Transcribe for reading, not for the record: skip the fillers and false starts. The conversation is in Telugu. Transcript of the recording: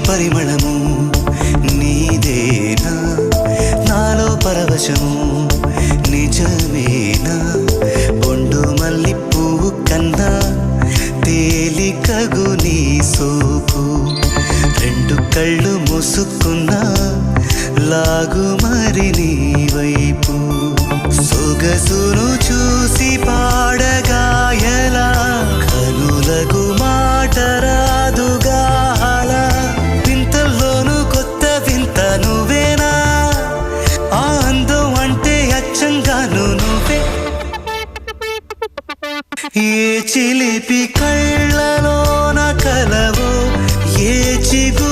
పరిమళము నీదేనా నాలో పరవశము నిజమేనా బొండు మల్లి పువ్వు కన్నా తేలికగు నీ సోకు రెండు కళ్ళు మూసుకున్నా లాగు మరి నీ వైపు సొగసును చూసి పాడగాయలా కనులకు మాట రాదుగా అలా వింతల్లోనూ కొత్త వింత నువ్వేనా ఆ అందం అంటే అచ్చంగాను నువ్వే ఏ చిలిపి కళ్ళలోన కలవో ఏ చిగు